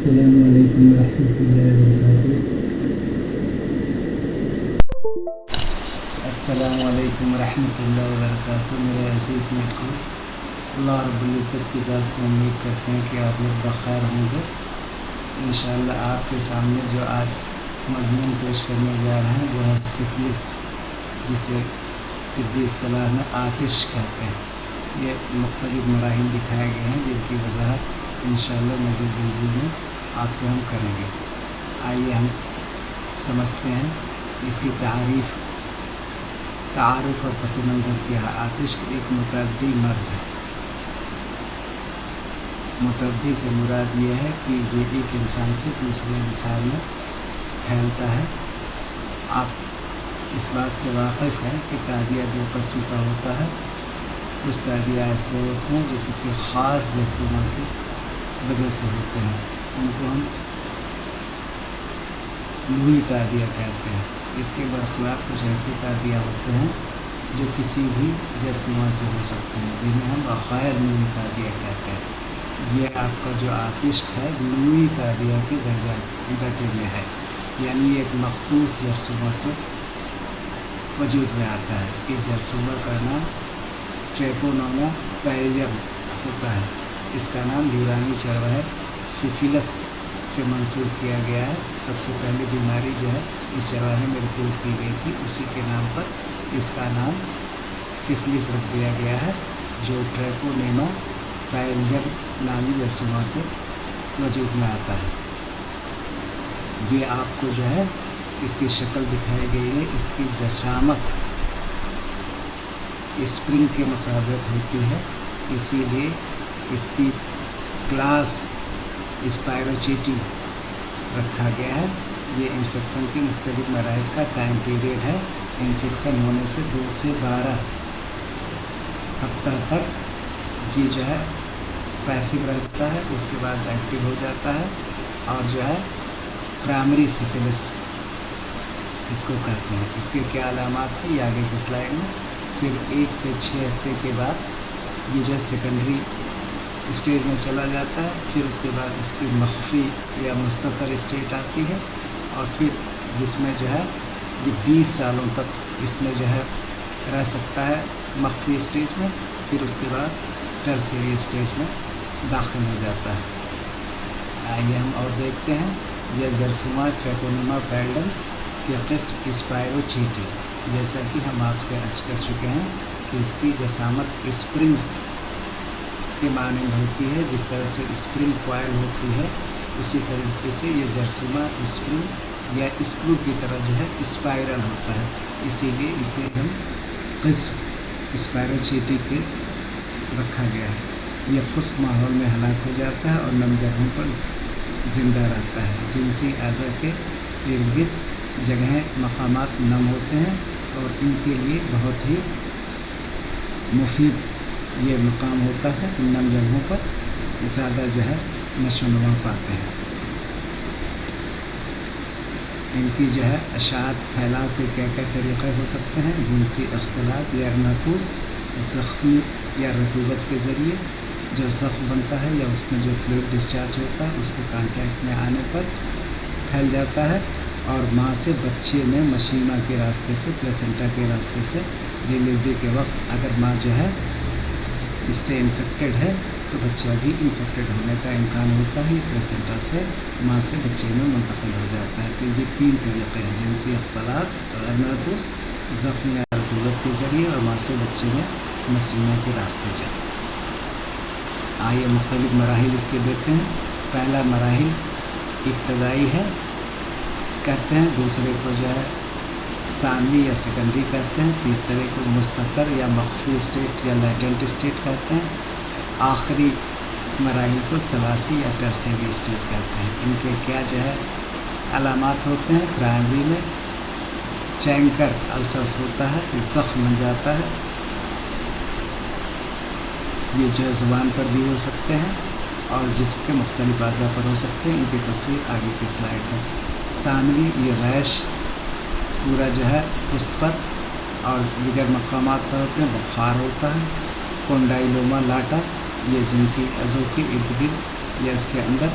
السلام علیکم ورحمۃ اللہ وبرکاتہ۔ السلام علیکم ورحمۃ اللہ وبرکاتہ۔ میرے عزیز میٹھوس، اللہ رب العزت کی ذات سے امید کرتے ہیں کہ آپ لوگ بخیر ہوں گے۔ انشاءاللہ آپ کے سامنے جو آج مضمون پیش کرنے جا رہے ہیں وہ ہے سفلس، جسے طبی اصطلاح میں آتش کہتے ہیں۔ یہ مختلف مراحل دکھائے گئے ہیں جن کی وضاحت انشاءاللہ مزید وضو میں آپ سے ہم کریں گے۔ آئیے ہم سمجھتے ہیں اس کی تعارف اور پس منظر کیا ہے۔ آتش ایک متعدی مرض ہے۔ متعدی سے مراد یہ ہے کہ یہ ایک انسان سے دوسرے انسان میں پھیلتا ہے۔ آپ اس بات سے واقف ہیں کہ تعدیہ دو قسم کا ہوتا ہے۔ کچھ تعدیہ ایسے ہوتے ہیں جو کسی خاص جرثومہ کی وجہ سے ہوتے ہیں، ان کو ہم لوئی تعدیہ کہتے ہیں۔ اس کے برخلاف کچھ ایسے تعدیہ ہوتے ہیں جو کسی بھی جرثومہ سے ہو سکتے ہیں، جنہیں ہم غیر لوئی تعدیہ کہتے ہیں۔ یہ آپ کا جو آتش ہے لوئی تعدیہ کے درجے میں ہے، یعنی ایک مخصوص جرثومہ سے وجود میں آتا ہے۔ اس جرثومہ کا نام ٹریپونوما پیلیرم ہوتا ہے۔ اس کا نام یونانی چرواہے سفلس سے منسوب کیا گیا ہے۔ سب سے پہلی بیماری جو ہے اس چرواہے میں رپورٹ کی گئی تھی، اسی کے نام پر اس کا نام سفلس رکھ دیا گیا ہے، جو ٹریپونوما پیلیرم نامی جرثومہ سے وجود میں آتا ہے۔ یہ آپ کو جو ہے اس کی شکل دکھائی گئی ہے۔ اس کی جسامت اسپرنگ کے مسابقت ہوتی ہے، اسی لیے اس کی کلاس اسپائروچیٹی رکھا گیا ہے۔ یہ انفیکشن کے مختلف مراحل کا ٹائم پیریڈ ہے۔ انفیکشن ہونے سے 2 سے 12 ہفتہ تک یہ جو ہے پیسو رہتا ہے، اس کے بعد ایکٹیو ہو جاتا ہے، اور جو ہے پرائمری سفلس اس کو کہتے ہیں۔ اس کے کیا علامات ہیں یہ آگے کی سلائڈ میں۔ پھر 1 سے 6 ہفتے کے بعد یہ جو ہے سیکنڈری اسٹیج میں چلا جاتا ہے۔ پھر اس کے بعد اس کی مخفی یا مستتر اسٹیٹ آتی ہے، اور پھر جس میں جو ہے یہ 20 سالوں تک اس میں جو ہے رہ سکتا ہے مخفی اسٹیج میں۔ پھر اس کے بعد ٹرشیری اسٹیج میں داخل ہو جاتا ہے۔ آئیے ہم اور دیکھتے ہیں یہ جرثومہ ٹریپونوما پیلیرم کی قسم اسپائروچیٹی، جیسا کہ ہم آپ سے عرض کر چکے ہیں کہ اس کی جسامت اسپرنگ کے مانند ہوتی ہے۔ جس طرح سے اسپرنگ کوائل ہوتی ہے، اسی طریقے سے یہ جرثومہ اسپرنگ یا اسکرو کی طرح جو ہے اسپائرل ہوتا ہے، اسی لیے اسے ہم قسم اسپائروچیٹی کے رکھا گیا ہے۔ یہ خشک ماحول میں ہلاک ہو جاتا ہے اور نم جگہوں پر زندہ رہتا ہے۔ جنسی اعضاء کے ارد گرد جگہیں مقامات نم ہوتے ہیں اور ان کے لیے بہت ہی مفید یہ مقام ہوتا ہے۔ نم جگہوں پر زیادہ جو ہے نشو و نما پاتے ہیں۔ ان کی جو ہے اشاعت پھیلاؤ کے کیا کیا طریقے ہو سکتے ہیں؟ جنسی اختلاط یا نفوس، زخمی یا رطوبت کے ذریعے جو زخم بنتا ہے یا اس میں جو فلوئڈ ڈسچارج ہوتا ہے اس کے کانٹیکٹ میں آنے پر پھیل جاتا ہے، اور ماں سے بچے میں مشیمہ کے راستے سے، پلیسنٹا کے راستے سے ڈیلیوری کے وقت اگر ماں جو ہے اس سے انفیکٹڈ ہے تو بچہ بھی انفیکٹڈ ہونے کا امکان ہوتا ہے۔ پلیسنٹا سے ماں سے بچے میں منتقل ہو جاتا ہے۔ تو یہ 3 طریقے ہیں: جنسی اختلاط، غیر زخم یا رطوبت کے ذریعے، اور ماں سے بچے میں مشیمہ کے راستے سے۔ آئیے مختلف مراحل اس کے دیکھتے ہیں۔ پہلا مراحل ابتدائی ہے کہتے ہیں، دوسرے کو جو ہے ثانوی یا سیکنڈری کہتے ہیں، تیسرے کو مستتر یا مخفی اسٹیٹ یا لیٹنٹ اسٹیٹ کہتے ہیں، آخری مراحل کو ثلاثی یا ٹرشیری اسٹیٹ کہتے ہیں۔ ان کے کیا جو ہے علامات ہوتے ہیں؟ پرائمری میں چینکر السرس ہوتا ہے، یہ زخم بن جاتا ہے، یہ جو ہے زبان پر بھی ہو سکتے ہیں اور جسم کے مختلف اعضاء پر ہو سکتے ہیں۔ ان کی تصویر آگے کی سلائڈ میں۔ ثانوی یہ ریش پورا جو ہے پشت پر اور دیگر مقامات پر ہوتے ہیں، بخار ہوتا ہے۔ کونڈائلوما لاٹا یہ جنسی عضو کے ارد گرد یا اس کے اندر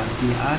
RPR,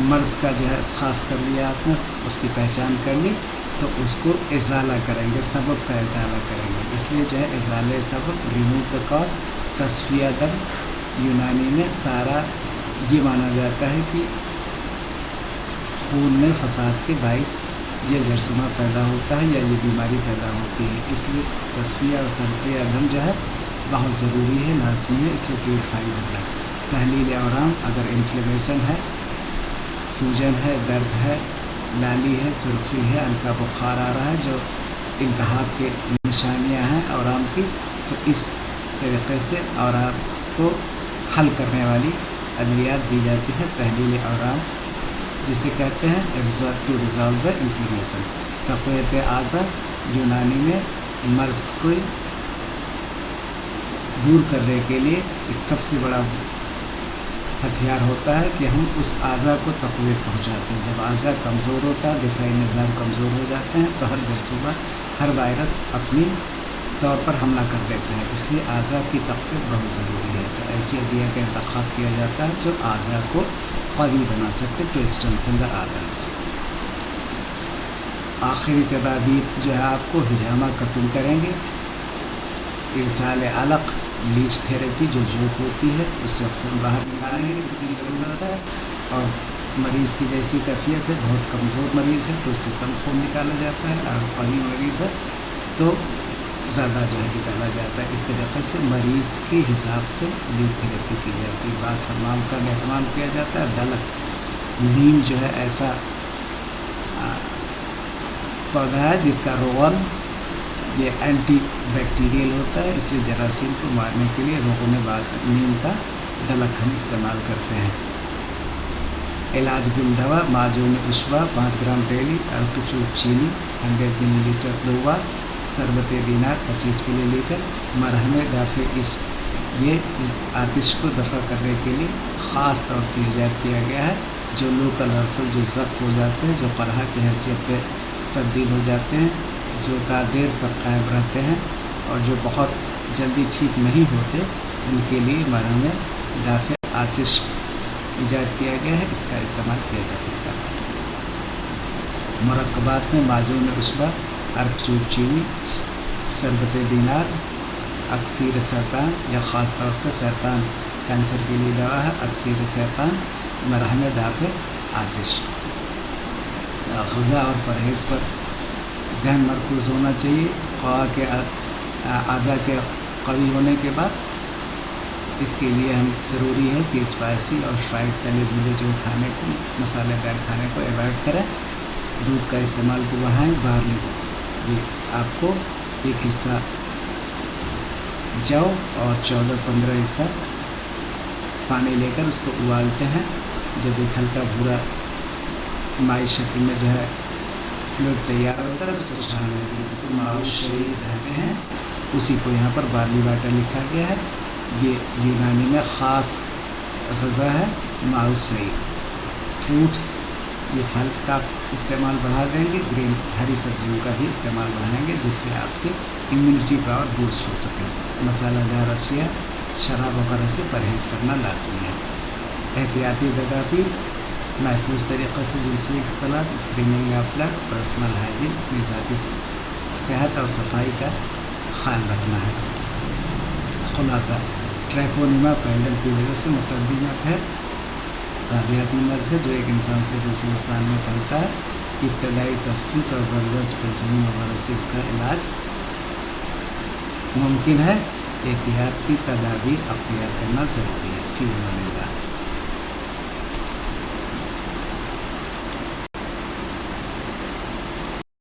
مرض کا جو ہے اشخاص کر لیا آپ نے، اس کی پہچان کر لی، تو اس کو ازالہ کریں گے، سبب کا ازالہ کریں گے. اس لیے جو ہے ازالہ سبب، ریموو دا کاز، تصفیہ دم یونانی میں سارا یہ مانا جاتا ہے کہ خون میں فساد کے باعث یہ جرثومہ پیدا ہوتا ہے یا یہ بیماری پیدا ہوتی ہے. اس لیے تصفیہ اور تنقیہ دم جو ہے بہت ضروری ہے، لازمی ہے. اس لیے پیوریفائی کرنا. تحلیل اورام، اگر انفلیمیشن ہے، سوجن ہے، درد ہے، لالی ہے، سرخی ہے، ہلکا بخار آ رہا ہے، جو التہاب کے نشانیاں ہیں اورام کی، تو اس طریقے سے اورام کو حل کرنے والی ادویات دی جاتی ہے. تحلیل اورام جسے کہتے ہیں ٹو ریزالو دا انفلیمیشن. تقویت اعضاء یونانی میں مرض کو دور کرنے کے لیے ایک سب سے بڑا ہتھیار ہوتا ہے کہ ہم اس اعضاء کو تقویت پہنچاتے ہیں. جب اعضاء کمزور ہوتا ہے، دفاعی نظام کمزور ہو جاتے ہیں، تو ہر جرثومہ، ہر وائرس اپنی طور پر حملہ کر دیتے ہیں. اس لیے اعضاء کی تقویت بہت ضروری ہے. تو ایسی ادویہ کا انتخاب کیا جاتا ہے جو اعضاء کو قوی بنا سکتے، ٹو اسٹرینتھن دا آرگنس. آخری تدابیر جو ہے آپ کو ہجامہ کٹنگ کریں گے، ارسال علق، لیچ تھیراپی جو جوک ہوتی ہے، اس سے خون باہر نکالیں گے جتنی ضرورت ہے. اور مریض کی جیسی کیفیت ہے، بہت کمزور مریض ہے تو اس سے کم خون نکالا جاتا ہے، اور قوی مریض ہے تو زیادہ جو ہے نکالا جاتا ہے. اس طریقے سے مریض کے حساب سے لیچ تھیراپی کی جاتی ہے. بعد فرمام کا اہتمام کیا جاتا ہے. دلک، نیم جو ہے ایسا پودا ہے جس کا روغن یہ اینٹی بیکٹیریل ہوتا ہے، اس لیے جراثیم کو مارنے کے لیے روغن نیم کا دلک ہم استعمال کرتے ہیں. علاج بالدوا، معجون عشبہ 5 گرام ڈیلی، ارک چوب چینی 100 ملی لیٹر دوا، شربت دینار 25 ملی لیٹر، مرہم دافع عشق، یہ آتش کو دفع کرنے کے لیے خاص طور سے ایجاد کیا گیا ہے. جو لوکل ارسل جو زخم ہو جاتے ہیں، جو قرحہ کی حیثیت پہ تبدیل ہو جاتے ہیں، جو دیر تک قائم رہتے ہیں اور جو بہت جلدی ٹھیک نہیں ہوتے، ان کے لیے مرہم دافع آتش ایجاد کیا گیا ہے. اس کا استعمال کیا جا سکتا ہے. مرکبات میں معجون عشبہ، ارک چوب چینی، شربت دینار، اکسیر سرطان یا خاص طور سے سرطان کینسر کے لیے دوا ہے، اکسیر سرطان، مرہم دافع آتش. غذا اور پرہیز پر ذہن مرکوز ہونا چاہیے. خواہ کے اعضاء کے قوی ہونے کے بعد اس کے لیے ہم ضروری ہے کہ اسپائسی اور فرائڈ تلے بھولے جو کھانے کو، مسالے دار کھانے کو ایوائڈ کریں. دودھ کا استعمال کو بڑھائیں. بارلی، یہ آپ کو ایک حصہ جو اور 14-15 حصہ پانی لے کر اس کو ابالتے ہیں. جب ایک ہلکا بھورا مائی شکل میں جو ہے فلوئڈ تیار ہوتا ہے، اس کو چھانے کے لیے، جس کو ماؤس شہید کہتے ہیں، اسی کو یہاں پر بارلی واٹر لکھا گیا ہے. یہ یونانی میں خاص غذا ہے. ماؤس شہید. فروٹس، یہ پھل کا استعمال بڑھا دیں گے. گرین، ہری سبزیوں کا بھی استعمال بڑھائیں گے جس سے آپ کی امیونٹی پاور بوسٹ ہو سکے. مسالہ دار اشیاء، شراب وغیرہ سے پرہیز کرنا لازمی ہے. احتیاطی تدابیر، محفوظ طریقے سے جنسی اختلاط، screening of blood, personal hygiene, اپنی ذاتی صحت اور صفائی کا خیال رکھنا ہے. خلاصہ، ٹریپونیما پینڈل کی وجہ سے متعدی مرض ہے، رادیاتی مرض ہے جو ایک انسان سے دوسرے انسان میں پھیلتا ہے. ابتدائی تشخیص اور بلغز پنسلین وغیرہ سے اس کا علاج ممکن ہے. احتیاط کی تدابیر اختیار کرنا ضروری ہے. فی امان اللہ.